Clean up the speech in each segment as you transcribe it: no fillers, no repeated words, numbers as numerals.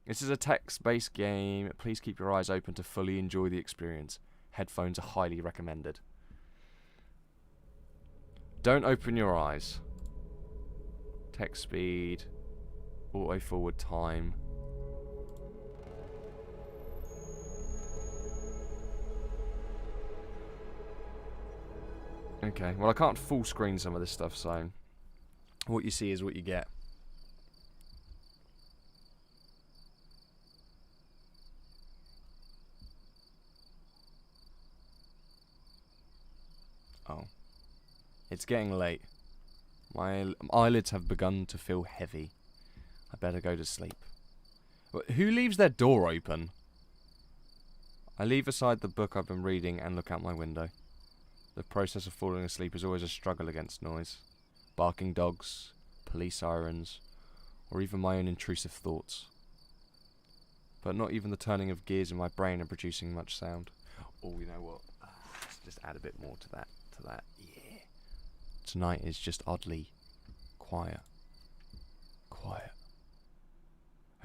This is a text-based game. Please keep your eyes open to fully enjoy the experience. Headphones are highly recommended. Don't open your eyes. Text speed. Auto forward time. Okay, well I can't full screen some of this stuff, so what you see is what you get. Oh. It's getting late. My eyelids have begun to feel heavy. I better go to sleep. Who leaves their door open? I leave aside the book I've been reading and look out my window. The process of falling asleep is always a struggle against noise. Barking dogs, police sirens, or even my own intrusive thoughts. But not even the turning of gears in my brain are producing much sound. Oh, you know what? Let's just add a bit more to that. Yeah. Tonight is just oddly quiet. Quiet.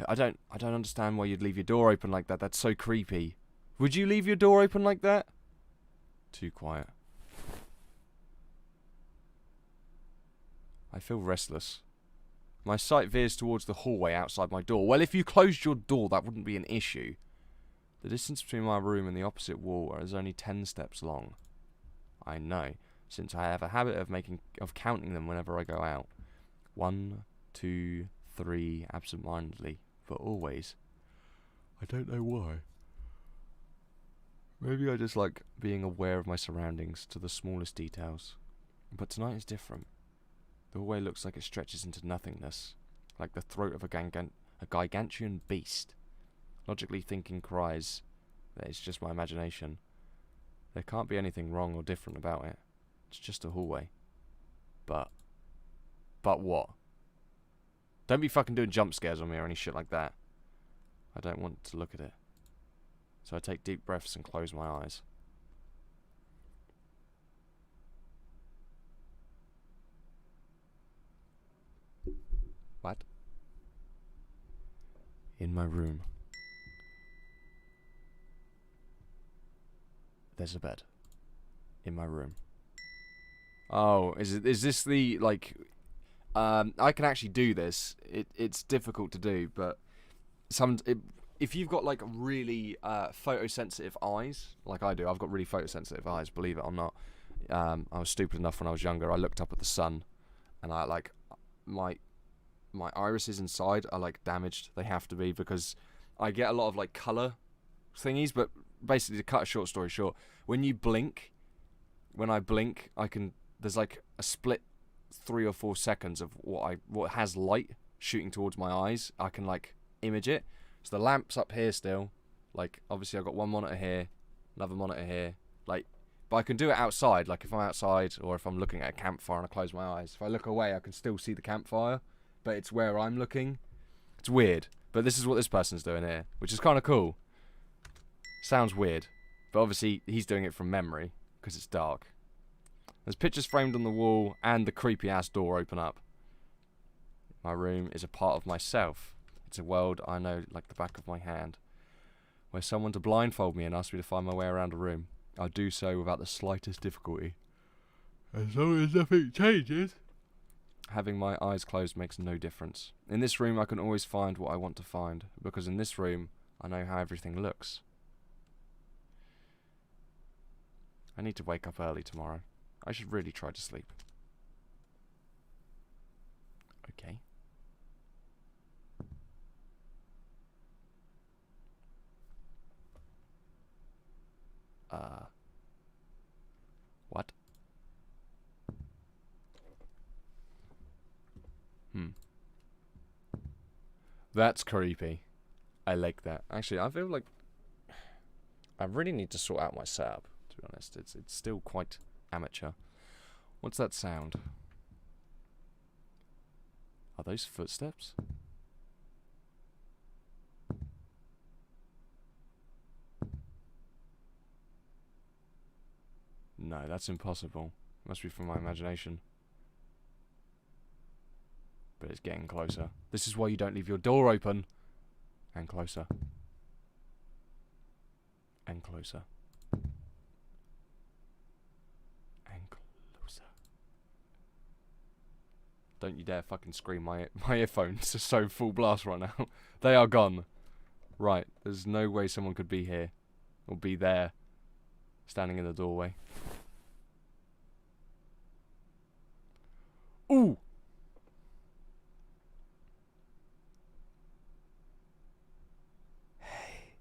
I don't understand why you'd leave your door open like that. That's so creepy. Would you leave your door open like that? Too quiet. I feel restless. My sight veers towards the hallway outside my door. Well, if you closed your door, that wouldn't be an issue. The distance between my room and the opposite wall is only 10 steps long. I know, since I have a habit of counting them whenever I go out. 1, 2, 3, absent-mindedly, but always. I don't know why. Maybe I just like being aware of my surroundings to the smallest details. But tonight is different. The hallway looks like it stretches into nothingness, like the throat of a gigantuan beast. Logically thinking cries that it's just my imagination. There can't be anything wrong or different about it. It's just a hallway. But what? Don't be fucking doing jump scares on me or any shit like that. I don't want to look at it. So I take deep breaths and close my eyes. What? In my room. There's a bed. In my room. Oh, is this the, like... I can actually do this. It's difficult to do, but... if you've got, like, really photosensitive eyes, like I do, I've got really photosensitive eyes, believe it or not. I was stupid enough when I was younger, I looked up at the sun, and I, like... My irises inside are, like, damaged. They have to be, because I get a lot of, like, colour thingies, but basically, to cut a short story short, when I blink, there's, like, a split 3 or 4 seconds of what has light shooting towards my eyes. I can, like, image it. So the lamp's up here still. Like, obviously, I've got one monitor here, another monitor here. Like, but I can do it outside. Like, if I'm outside, or if I'm looking at a campfire and I close my eyes. If I look away, I can still see the campfire. But it's where I'm looking. It's weird. But this is what this person's doing here, which is kind of cool. Sounds weird. But obviously, he's doing it from memory, because it's dark. There's pictures framed on the wall, and the creepy-ass door open up. My room is a part of myself. It's a world I know like the back of my hand. Were someone to blindfold me and ask me to find my way around a room, I'll do so without the slightest difficulty. As long as nothing changes. Having my eyes closed makes no difference. In this room, I can always find what I want to find, because in this room, I know how everything looks. I need to wake up early tomorrow. I should really try to sleep. Okay. What? That's creepy. I like that. Actually, I feel like I really need to sort out my setup, to be honest. It's still quite amateur. What's that sound? Are those footsteps? No, that's impossible. Must be from my imagination. But it's getting closer. This is why you don't leave your door open. And closer. And closer. And closer. Don't you dare fucking scream. My earphones are so full blast right now. They are gone. Right, there's no way someone could be here. Or be there. Standing in the doorway. Ooh! Hey.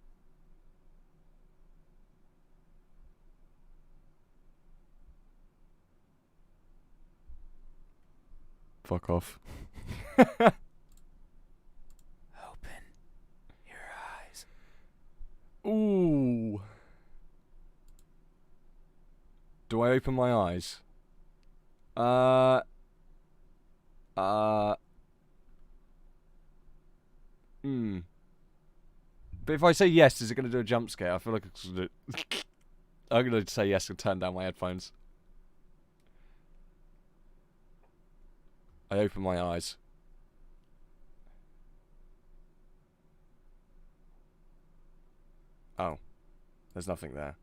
Fuck off. Open your eyes. Ooh. Do I open my eyes? But if I say yes, is it going to do a jump scare? I feel like it's gonna I'm going to say yes and turn down my headphones. I open my eyes. Oh. There's nothing there.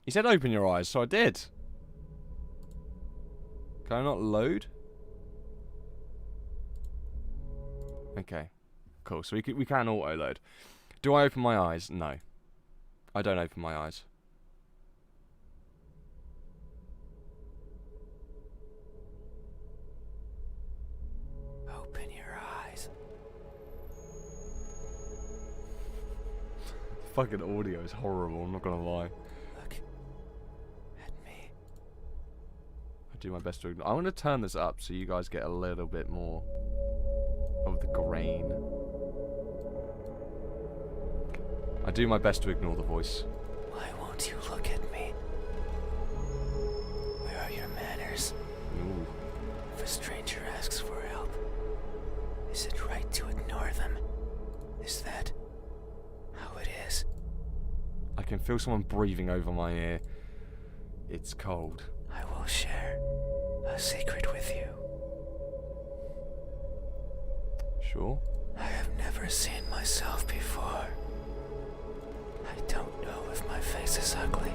He said open your eyes, so I did. Can I not load? Okay. Cool, so we can auto-load. Do I open my eyes? No. I don't open my eyes. Open your eyes. Fucking audio is horrible, I'm not gonna lie. Look at me. I do my best to ignore. I'm gonna turn this up so you guys get a little bit more of the grain. I do my best to ignore the voice. Why won't you look at me? Where are your manners? Ooh. If a stranger asks for help, is it right to ignore them? Is that how it is? I can feel someone breathing over my ear. It's cold. I will share a secret with you. Sure. I have never seen myself before. I don't know if my face is ugly.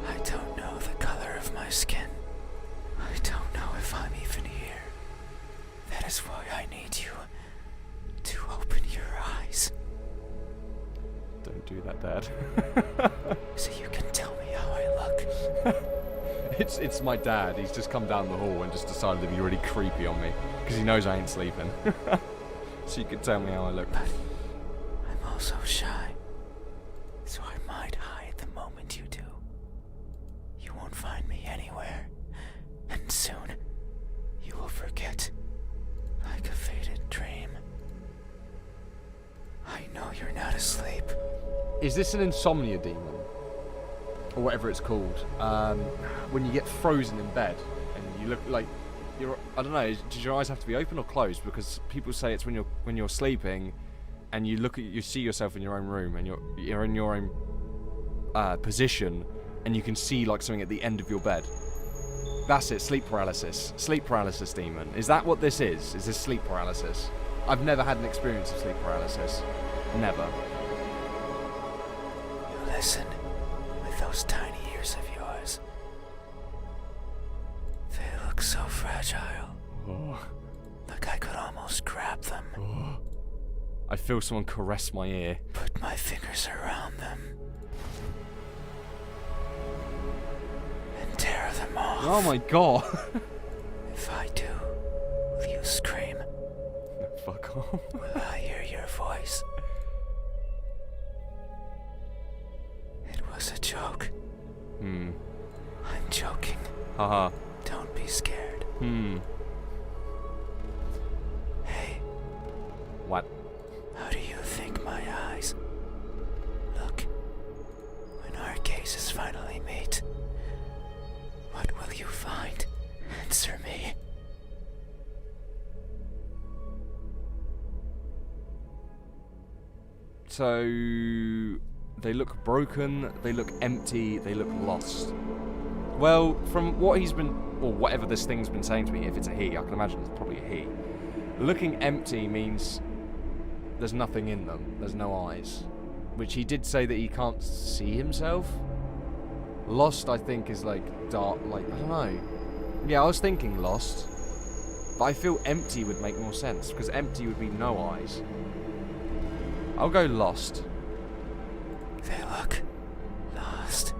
I don't know the color of my skin. I don't know if I'm even here. That is why I need you to open your eyes. Don't do that, Dad. So you can tell me how I look. It's my dad. He's just come down the hall and just decided to be really creepy on me because he knows I ain't sleeping. So you can tell me how I look. But I'm also shy, so I might hide the moment you do. You won't find me anywhere, and soon you will forget, like a faded dream. I know you're not asleep. Is this an insomnia demon? Or whatever it's called. When you get frozen in bed and you look like you're, I don't know, does your eyes have to be open or closed? Because people say it's when you're sleeping and you see yourself in your own room and you're in your own position and you can see like something at the end of your bed. That's it, sleep paralysis. Sleep paralysis demon. Is that what this is? Is this sleep paralysis? I've never had an experience of sleep paralysis. Never. You listen with those tiny ears of yours. They look so fragile. Oh. Like I could almost grab them. Oh. I feel someone caress my ear. Put my fingers around them. And tear them off. Oh my god. If I do, will you scream? Fuck off. Will I hear your voice? It was a joke. I'm joking. Haha. Don't be scared. Hey, What? how do you think my eyes look when our cases finally meet? What will you find? Answer me. So they look broken, they look empty, they look lost. Well, from what he's been, or whatever this thing's been saying to me, if it's a he, I can imagine it's probably a he. Looking empty means there's nothing in them. There's no eyes. Which he did say that he can't see himself. Lost, I think, is like dark, like, I don't know. Yeah, I was thinking lost. But I feel empty would make more sense, because empty would be no eyes. I'll go lost. They look lost.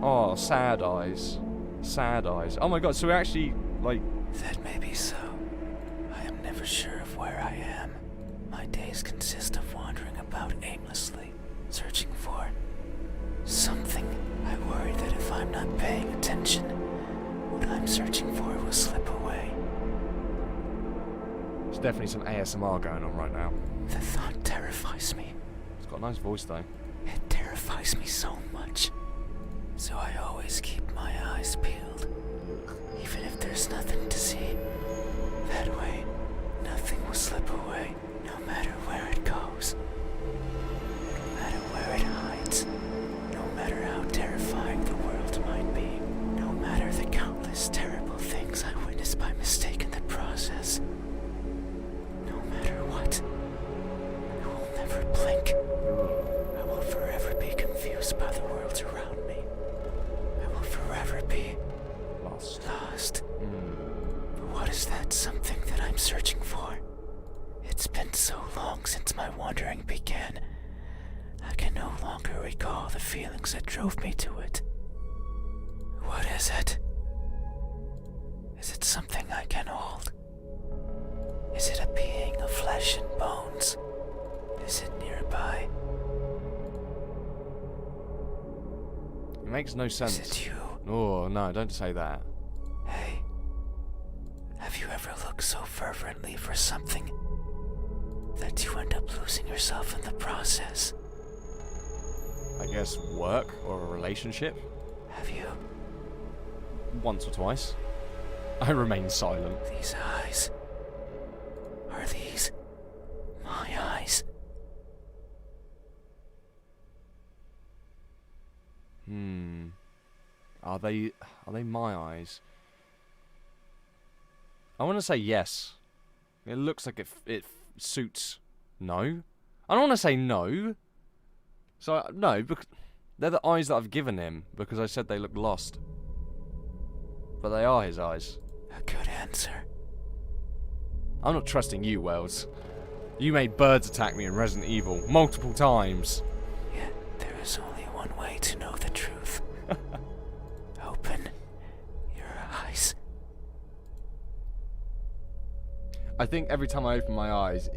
Oh, sad eyes. Sad eyes. Oh my god, so we're actually, like... That may be so. I am never sure of where I am. My days consist of wandering about aimlessly, searching for something. I worry that if I'm not paying attention, what I'm searching for will slip away. There's definitely some ASMR going on right now. The thought terrifies me. It's got a nice voice though. It terrifies me so much. So I always keep my eyes peeled, even if there's nothing to see. That way, nothing will slip away, no matter where it goes. No matter where it hides. No matter how terrifying the world might be. No matter the countless terrible things I witnessed by mistake in the process. No matter what, I will never blink. I will forever be confused by the worlds around me. I will forever be Lost. But what is that something that I'm searching for? It's been so long since my wandering began. I can no longer recall the feelings that drove me to it. What is it? Is it something I can hold? Is it a being of flesh and bones? Is it nearby? It makes no sense. Is it you? Oh, no, don't say that. Hey, have you ever looked so fervently for something that you end up losing yourself in the process? I guess work or a relationship? Have you? Once or twice. I remain silent. These eyes. Are these my eyes? Are they my eyes? I want to say yes. It looks like it suits no. I don't want to say no. So no, because they're the eyes that I've given him because I said they look lost. But they are his eyes. A good answer. I'm not trusting you, Wells. You made birds attack me in Resident Evil multiple times. Yet there is only one way to know the truth. Open your eyes. I think every time I open my eyes,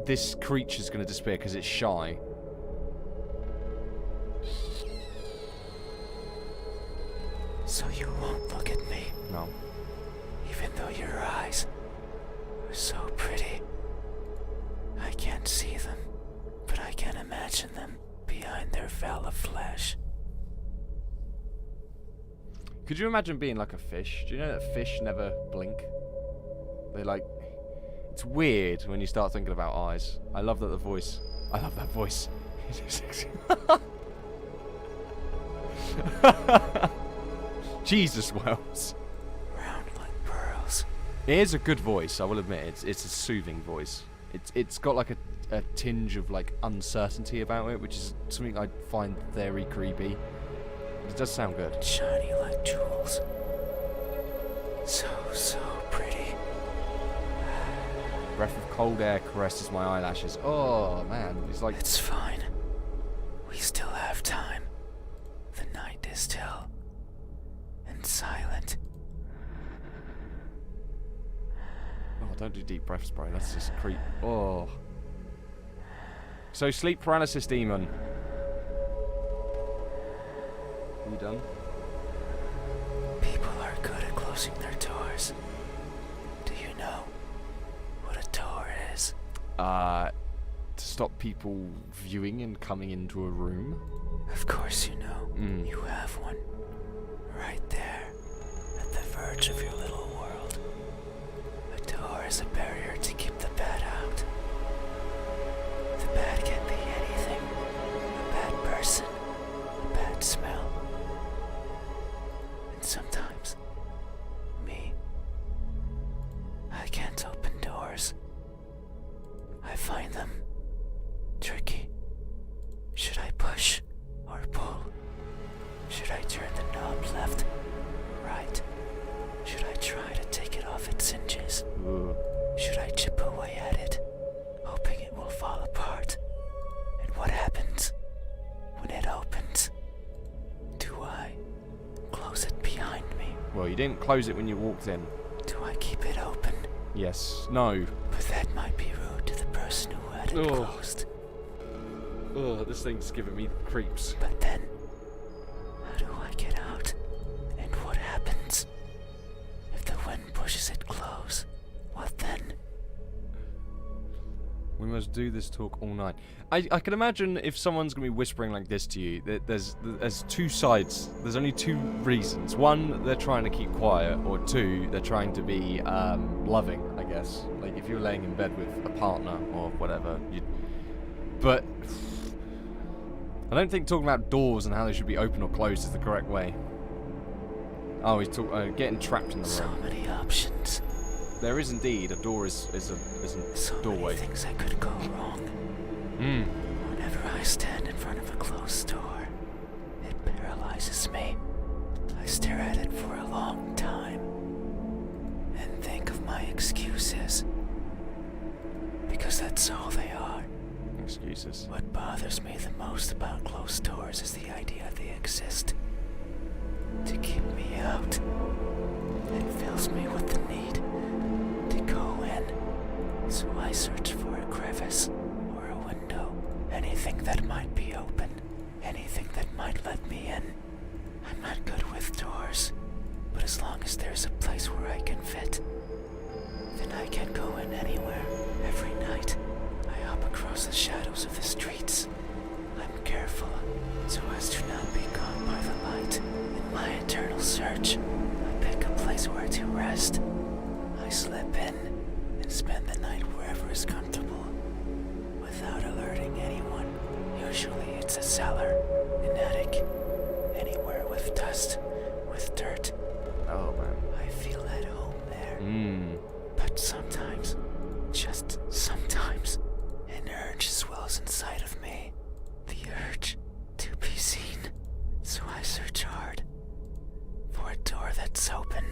this creature's going to disappear because it's shy. So you won't look at me, No. even though your eyes are so pretty. I can't see them, but I can imagine them behind their veil of flesh. Could you imagine being like a fish? Do you know that fish never blink? They like... It's weird when you start thinking about eyes. I love that the voice... I love that voice. Jesus, Wells. Round like pearls. It is a good voice, I will admit. It's a soothing voice. It's got like a tinge of like uncertainty about it, which is something I find very creepy. It does sound good. Shiny like jewels. So pretty. Breath of cold air caresses my eyelashes. Oh man, it's like... It's fine. We still have time. The night is still and silent. Oh, don't do deep breaths, bro. That's just creep. Oh. So, sleep paralysis demon. You done? People are good at closing their doors. Do you know what a door is? To stop people viewing and coming into a room. Of course you know. You have one. Right there. At the verge of your little world. A door is a barrier to keep the bad out. The bad can be anything. A bad person. A bad smell. didn't close it when you walked in. Do I keep it open? Yes. No. But that might be rude to the person who had it closed. Ugh, this thing's giving me creeps. But then, how do I get out? And what happens? If the wind pushes it close, what then? We must do this talk all night. I can imagine if someone's going to be whispering like this to you, that there's two sides. There's only two reasons. One, they're trying to keep quiet, or two, they're trying to be loving, I guess. Like if you're laying in bed with a partner or whatever. But I don't think talking about doors and how they should be open or closed is the correct way. Oh, he's getting trapped in the room. So many options. There is indeed. A door is a So doorway. many things that could go wrong. Whenever I stand in front of a closed door, it paralyzes me. I stare at it for a long time and think of my excuses. Because that's all they are. Excuses. What bothers me the most about closed doors is the idea they exist to keep me out. It fills me with the need to go in. So I search for a crevice or a window, anything that might be open, anything that might let me in. I'm not good with doors, but as long as there's a place where I can fit, then I can go in anywhere. Every night, I hop across the shadows of the streets. I'm careful so as to not be caught by the light. In my eternal search, I pick a place where to rest. I slip in and spend the night wherever is comfortable, without alerting anyone. Usually it's a cellar, an attic, anywhere with dust, with dirt. Oh man. I feel at home there. But sometimes, just sometimes, an urge swells inside of me. The urge to be seen. So I search hard for a door that's open,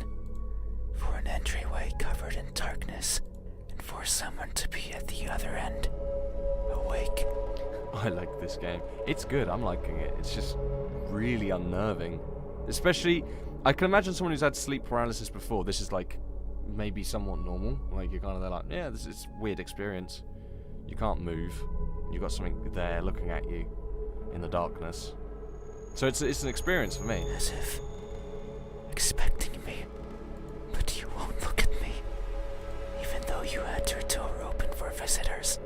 for an entryway covered in darkness, and for someone to be at the other end, awake. I like this game. It's good. I'm liking it. It's just really unnerving. Especially, I can imagine someone who's had sleep paralysis before. This is like maybe somewhat normal. Like you're kind of there like, yeah, this is a weird experience. You can't move. You've got something there looking at you in the darkness. So it's an experience for me. As if expecting me, but you won't look at me, even though you had your door open for visitors.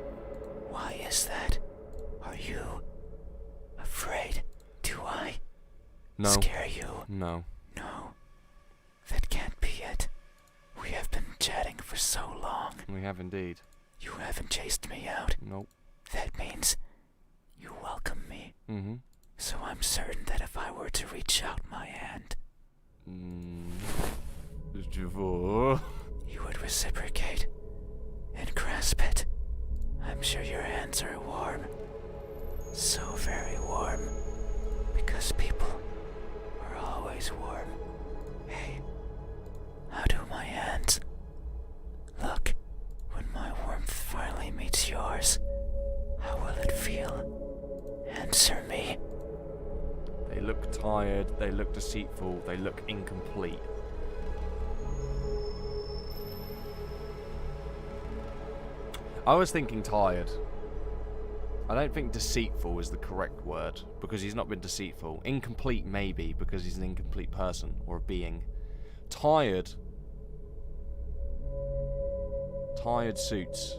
Why is that? Are you afraid? Do I No. scare you? No. No, that can't be it. We have been chatting for so long. We have indeed. You haven't chased me out. Nope. That means you welcome me. Mm-hmm. So I'm certain that if I were to reach out my hand, you would reciprocate and grasp it. I'm sure your hands are warm. So very warm. Because people are always warm. Hey, how do my hands look when my warmth finally meets yours? How will it feel? Answer me. They look tired, they look deceitful, they look incomplete. I was thinking tired. I don't think deceitful is the correct word, because he's not been deceitful. Incomplete maybe, because he's an incomplete person, or a being. Tired. Tired suits.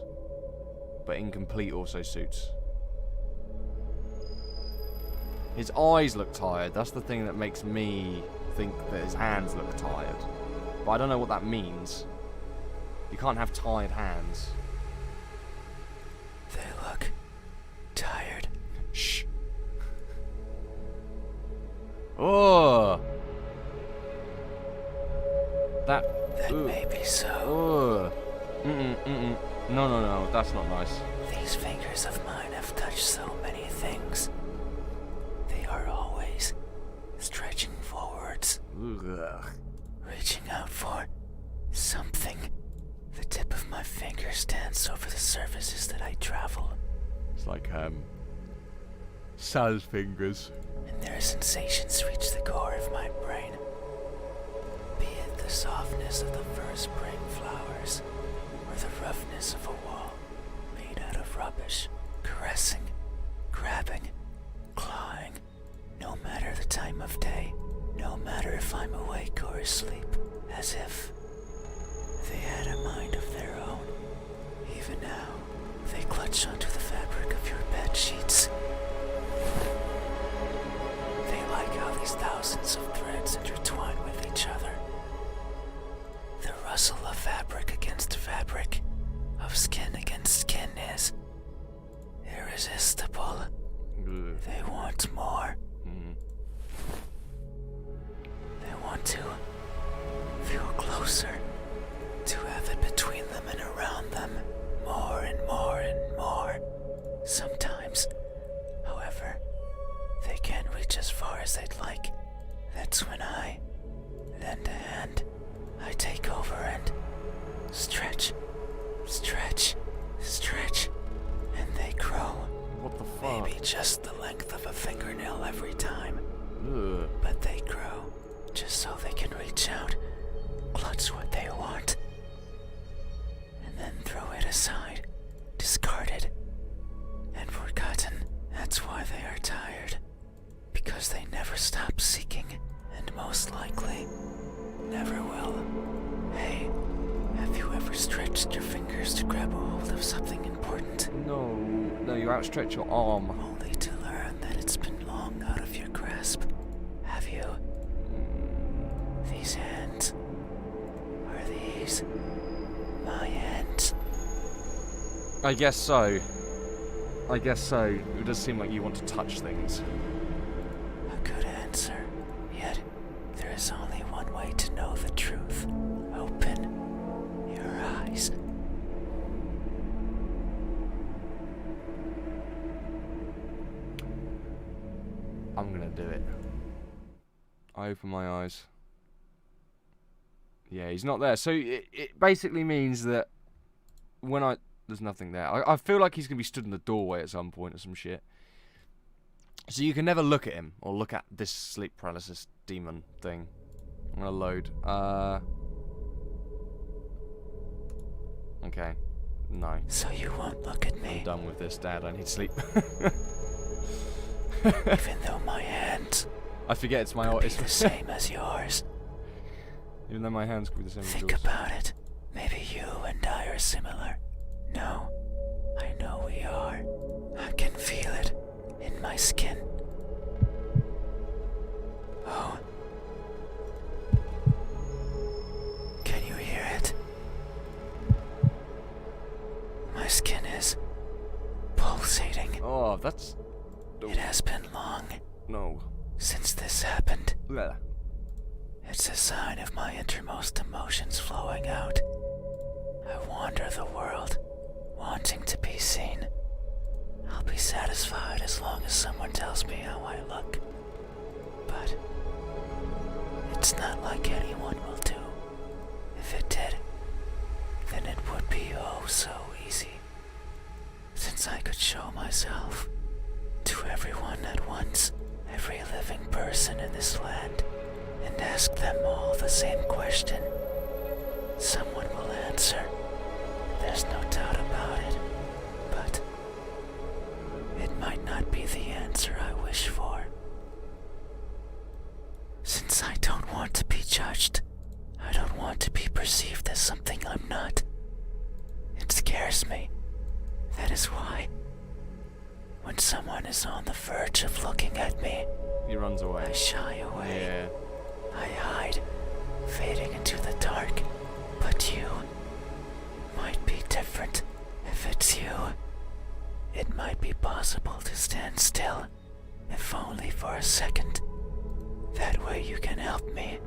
But incomplete also suits. His eyes look tired. That's the thing that makes me think that his hands look tired. But I don't know what that means. You can't have tired hands. They look tired. Shh. Oh. That may be so. Oh. No, that's not nice. These fingers of mine have touched so many things. They are always stretching forwards, Ugh. reaching out for something. The tip of my fingers dance over the surfaces that I travel, It's like Sal's fingers. and their sensations reach the core of my brain. Be it the softness of the first spring flowers, or the roughness of a wall made out of rubbish, caressing, grabbing, clawing, no matter the time of day, no matter if I'm awake or asleep, as if they had a mind of their own. Even now, they clutch onto the fabric of your bed sheets. They like how these thousands of threads intertwine with each other. The rustle of fabric against fabric, of skin against skin is irresistible. They want more. They want to feel closer, to have it between them and around them, more and more and more. Sometimes, however, they can't reach as far as they'd like. That's when I, lend a hand, I take over and stretch, stretch, stretch, and they grow. What the fuck? Maybe just the length of a fingernail every time. Ugh. But they grow, just so they can reach out, clutch what they want, and then throw it aside, discarded, and forgotten. That's why they are tired, because they never stop seeking, and most likely, never will. Hey, have you ever stretched your fingers to grab a hold of something important, No, you outstretch your arm. only to learn that it's been long out of your grasp? Have you? These hands, are these my hands? I guess so. It does seem like you want to touch things. A good answer. Yet, there is only one way to know the truth. Open your eyes. I'm gonna do it. I open my eyes. Yeah, he's not there. So it basically means that when there's nothing there. I feel like he's gonna be stood in the doorway at some point or some shit. So you can never look at him or look at this sleep paralysis demon thing. I'm gonna load. Okay. No. So you won't look at I'm me, done with this, Dad. I need sleep. even though my hands I forget it's my could be it's the same as yours. even though my hands could be the same as Think yours. about it. Maybe you and I are similar. No, I know we are. I can feel it in my skin. Oh. Can you hear it? My skin is pulsating. Oh, that's It has been long no. since this happened. Bleh. It's a sign of my innermost emotions flowing out. I wander the world, wanting to be seen. I'll be satisfied as long as someone tells me how I look. But it's not like anyone will do. If it did, then it would be oh so easy. Since I could show myself to everyone at once, every living person in this land, and ask them all the same question. Someone will answer. There's no doubt about it. But it might not be the answer I wish for. Since I don't want to be judged, I don't want to be perceived as something I'm not. It scares me. That is why, when someone is on the verge of looking at me, He runs I away. shy away. Yeah. I hide, fading into the dark. But you might be different. If it's you, it might be possible to stand still, if only for a second. That way you can help me,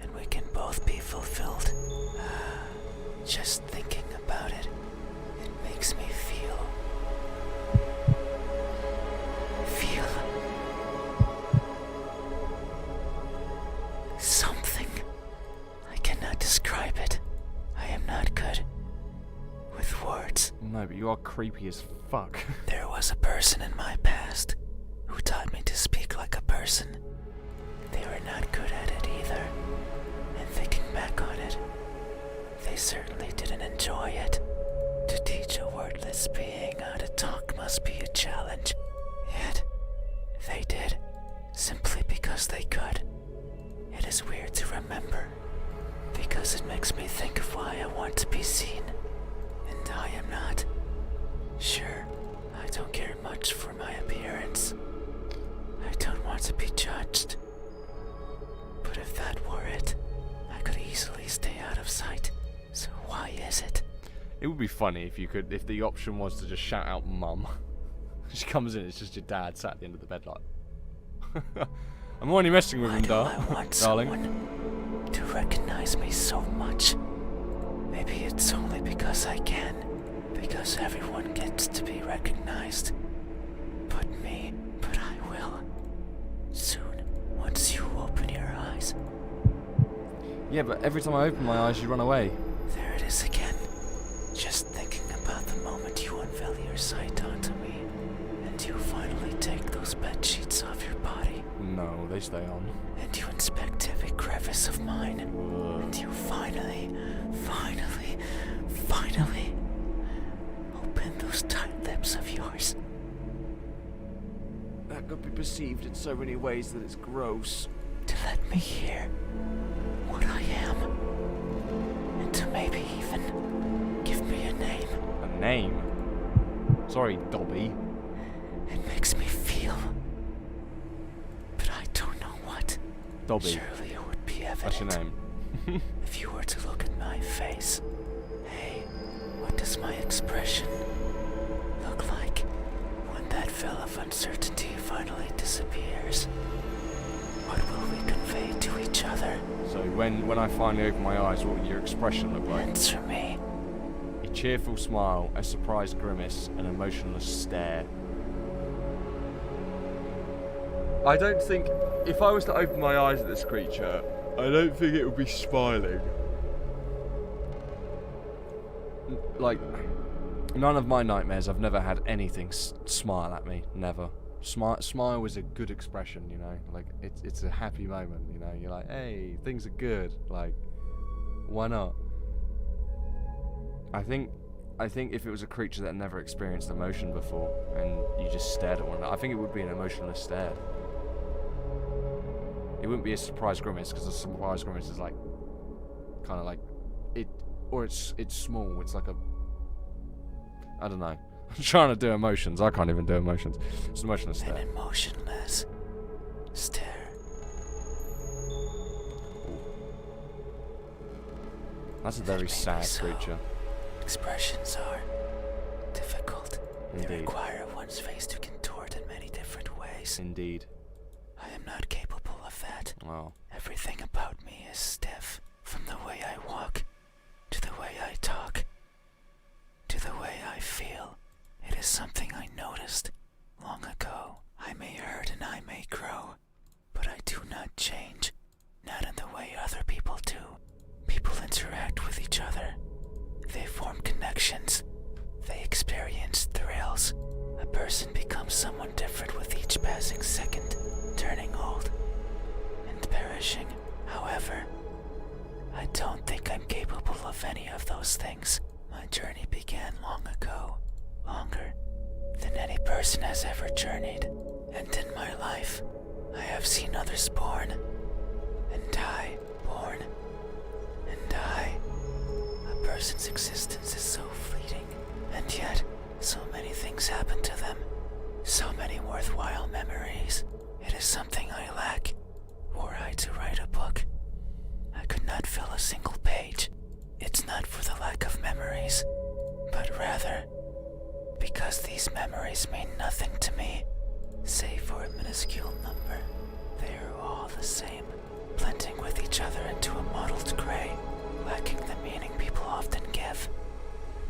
and we can both be fulfilled. Just thinking about it, it makes me feel something. I cannot describe it. I am not good with words. No, but you are creepy as fuck. There was a person in my past who taught me to speak like a person. They were not good at it either, and thinking back on it, they certainly didn't enjoy it. To teach a wordless being how to talk must be a challenge. Yet, they did, simply because they could. It is weird to remember, because it makes me think of why I want to be seen, and I am not. Sure, I don't care much for my appearance. I don't want to be judged. But if that were it, I could easily stay out of sight. So why is it? It would be funny if the option was to just shout out "Mum." She comes in, it's just your dad sat at the end of the bed like, I'm only messing with him, I want darling. someone to recognize me so much. Maybe it's only because I can, because everyone gets to be recognized. But I will. Soon, once you open your eyes. Yeah, but every time I open my eyes, you run away. There it is again. Just thinking about the moment you unveil your sight onto me, and you finally take those bed sheets off your body. No, they stay on. And you inspect every crevice of mine. Ugh. And you finally open those tight lips of yours. That could be perceived in so many ways that it's gross. To let me hear what I am. And to maybe even give me a name. A name? Sorry, Dobby. It makes me feel. But I don't know what. Dobby. Surely it would be evident. That's your name. If you were to look at my face. Hey, what does my expression look like when that veil of uncertainty finally disappears? What will we convey to each other? So when I finally open my eyes, what will your expression look like? Answer me. A cheerful smile, a surprised grimace, an emotionless stare. I don't think, if I was to open my eyes at this creature, I don't think it would be smiling. Like, none of my nightmares, I've never had anything smile at me. Never. Smile is a good expression, you know. Like, it's a happy moment, you know. You're like, hey, things are good. Like, why not? I think if it was a creature that never experienced emotion before, and you just stared at one another, I think it would be an emotionless stare. It wouldn't be a surprise grimace, because a surprise grimace is like, kind of like, it's small. It's like a, I don't know. I'm trying to do emotions. I can't even do emotions. It's an emotionless stare. An emotionless stare. That's a very sad creature. Expressions are difficult. Indeed. They require one's face to contort in many different ways. Indeed. I am not capable of that. Wow. Everything about me is stiff. From the way I walk, to the way I talk, to the way I feel. It is something I noticed long ago. I may hurt and I may grow, but I do not change. Not in the way other people do. People interact with each other. They form connections. They experience thrills. A person becomes someone different with each passing second, turning old and perishing. However, I don't think I'm capable of any of those things. My journey began long ago, longer than any person has ever journeyed. And in my life, I have seen others born and die, born and die. A person's existence is so fleeting, and yet so many things happen to them. So many worthwhile memories. It is something I lack. Were I to write a book, I could not fill a single page. It's not for the lack of memories, but rather because these memories mean nothing to me, save for a minuscule number. They are all the same, blending with each other into a mottled gray, lacking the meaning people often give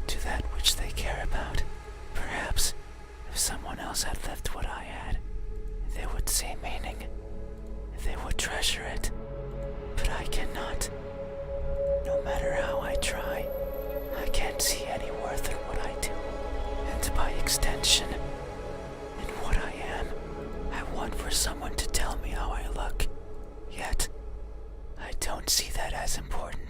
to that which they care about. Perhaps if someone else had lived what I had, they would see meaning. They would treasure it. But I cannot. No matter how I try, I can't see any worth in what I do. And by extension, in what I am, I want for someone to tell me how I look. Yet, I don't see that as important.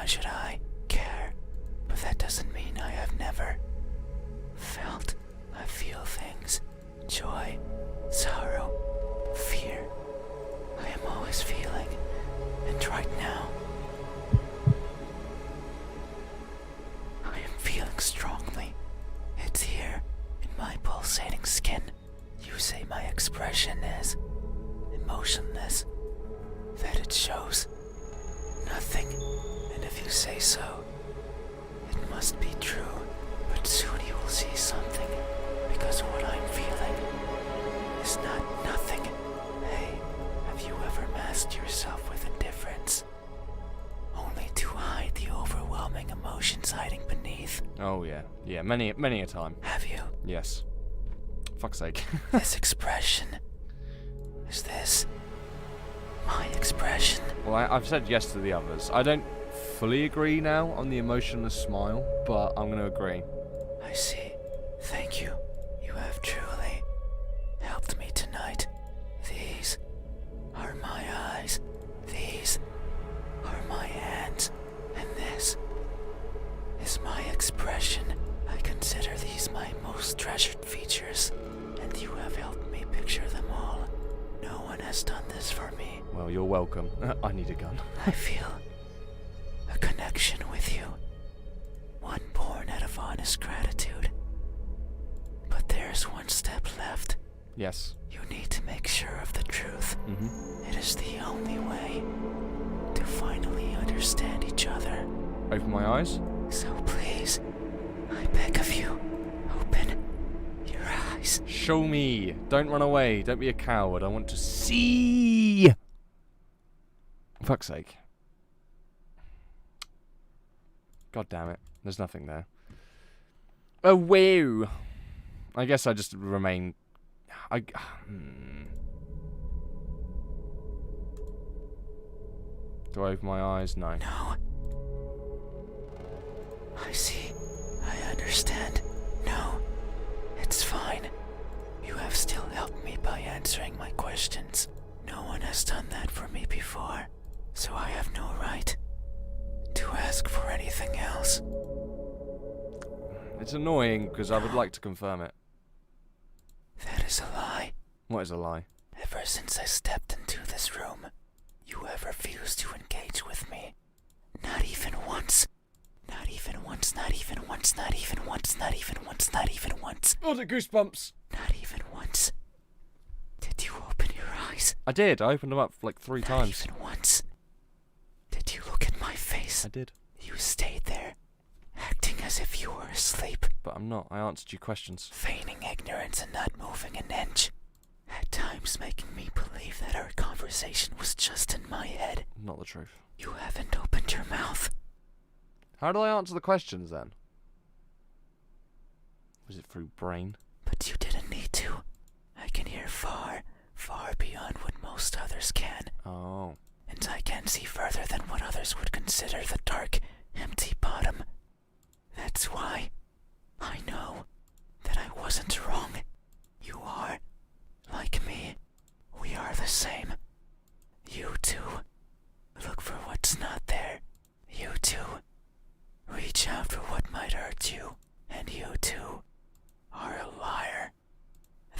why should I care? But that doesn't mean I have never felt. I feel things. Joy, sorrow, fear. I am always feeling. And right now, I am feeling strongly. It's here, in my pulsating skin. You say my expression is emotionless, that it shows nothing, and if you say so, it must be true. But soon you will see something, because what I'm feeling is not nothing. Hey, have you ever masked yourself with indifference, only to hide the overwhelming emotions hiding beneath? Oh yeah, yeah, many a time. Have you? Yes. Fuck's sake. This expression, is this my expression? Well, I've said yes to the others. I don't fully agree now on the emotionless smile, but I'm going to agree. I see. Thank you. You have truly helped me tonight. These are my eyes. These are my hands. And this is my expression. I consider these my most treasured features, and you have helped me picture them all. No one has done this for me. Well, you're welcome. I need a gun. I feel a connection with you, one born out of honest gratitude. But there's one step left. Yes. You need to make sure of the truth. Mm-hmm. It is the only way to finally understand each other. Open my eyes. So please, I beg of you, open your eyes. Show me. Don't run away. Don't be a coward. I want to see. Fuck's sake. God damn it. There's nothing there. Oh, wow. I guess I just remain... Do I open my eyes? No. No. I see. I understand. No. It's fine. You have still helped me by answering my questions. No one has done that for me before, so I have no right to ask for anything else. It's annoying because I would like to confirm it. That is a lie. What is a lie? Ever since I stepped into this room, you have refused to engage with me. Not even once. Not even once, not even once, not even once, not even once, not even once. Oh, the goosebumps! Not even once. Did you open your eyes? I did. I opened them up like 3 times. Not even once. Did you look at my face? I did. You stayed there, acting as if you were asleep, But I'm not. I answered your questions. feigning ignorance and not moving an inch. At times making me believe that our conversation was just in my head. Not the truth. You haven't opened your mouth. How do I answer the questions then? Was it through brain? But you didn't need to. I can hear far, far beyond what most others can. Oh. And I can see further than what others would consider the dark, empty bottom. That's why I know that I wasn't wrong. You are like me. We are the same. You too look for what's not there. You too reach out for what might hurt you. And you too are a liar.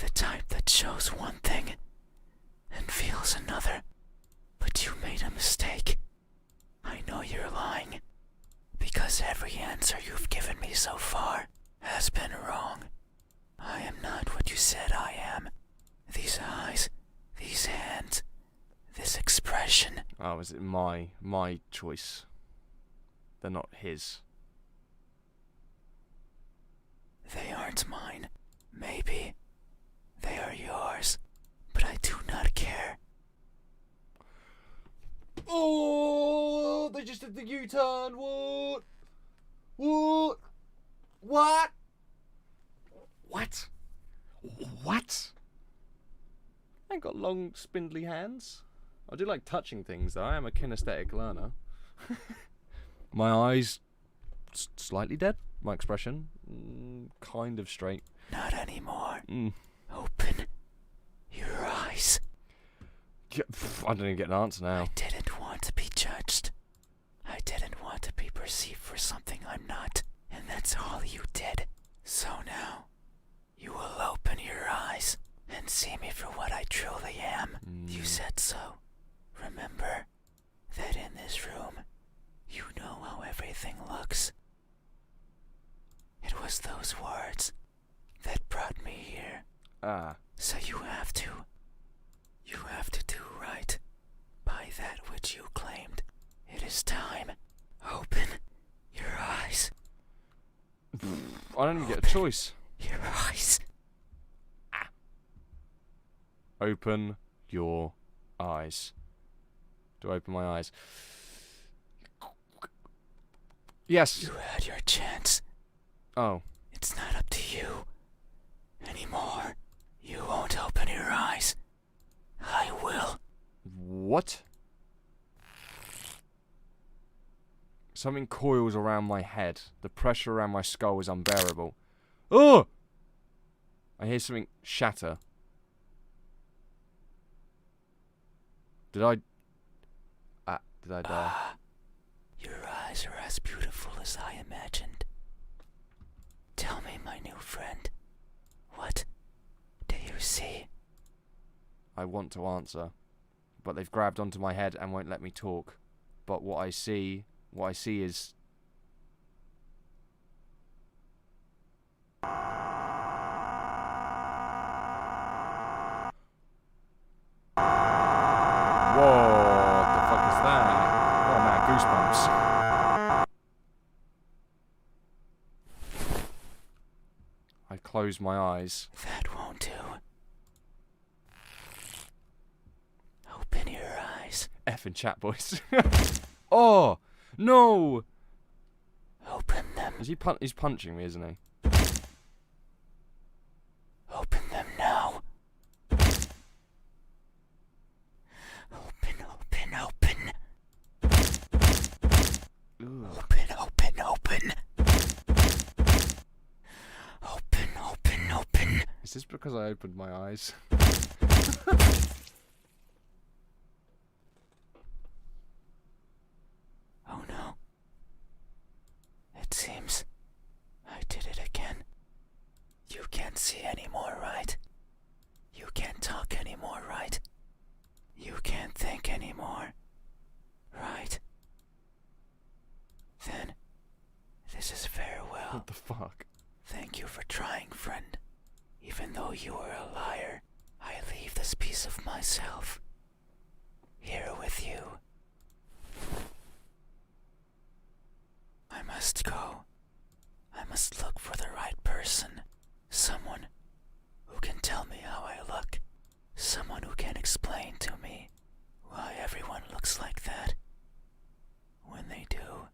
The type that shows one thing and feels another. But you made a mistake. I know you're lying, because every answer you've given me so far has been wrong. I am not what you said I am. These eyes, these hands, this expression. Oh, is it my choice? They're not his. They aren't mine. Maybe they are yours, but I do not care. Oh, they just did the U-turn. What? What? What? What? What? I ain't got long, spindly hands. I do like touching things, though. I am a kinesthetic learner. My eyes slightly dead. My expression kind of straight. Not anymore. Open your eyes. I don't even get an answer now. I didn't want to be judged. I didn't want to be That's all you did. So now, you will open your eyes and see me for what I truly am. You said so. Remember that in this room, you know how everything looks. It was those words that brought me here. So you have to do right by that which you claimed. It is time. Open your eyes. I don't even get a choice. Your eyes. Open your eyes. Do I open my eyes? Yes. You had your chance. Oh. It's not up to you anymore. You won't open your eyes. I will. What? Something coils around my head. The pressure around my skull is unbearable. Oh! I hear something shatter. Did I die? Your eyes are as beautiful as I imagined. Tell me, my new friend, what do you see? I want to answer, but they've grabbed onto my head and won't let me talk. But what I see is... Whoa, what the fuck is that? Oh man, goosebumps. I close my eyes. That won't do. Open your eyes. Effing chat boys. Oh! No! Open them. He's punching me, isn't he? Open them now. Open. Ugh. Open. Open. Is this because I opened my eyes? Oh no. It seems I did it again. You can't see anymore, right? You can't talk anymore, right? You can't think anymore, right? Then, this is farewell. What the fuck? Thank you for trying, friend. Even though you are a liar, I leave this piece of myself here with you. I must go. I must look for the right person. Someone who can tell me how I look. Someone who can explain to me why everyone looks like that when they do.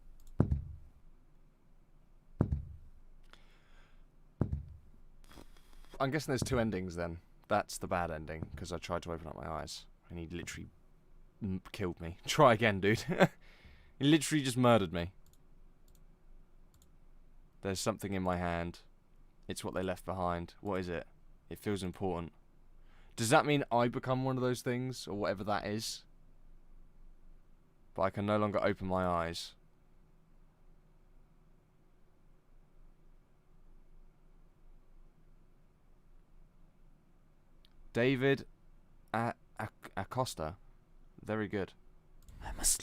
I'm guessing there's two endings then. That's the bad ending, because I tried to open up my eyes, and he literally killed me. Try again, dude. He literally just murdered me. There's something in my hand. It's what they left behind. What is it? It feels important. Does that mean I become one of those things, or whatever that is? But I can no longer open my eyes. David Acosta. Very good.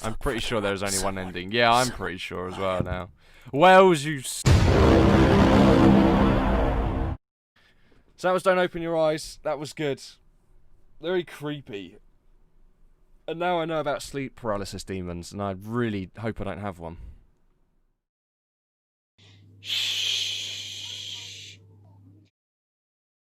I'm pretty sure there's only one ending. Yeah, I'm pretty sure as well now. Wells, you... So that was Don't Open Your Eyes. That was good. Very creepy. And now I know about sleep paralysis demons, and I really hope I don't have one. Shh.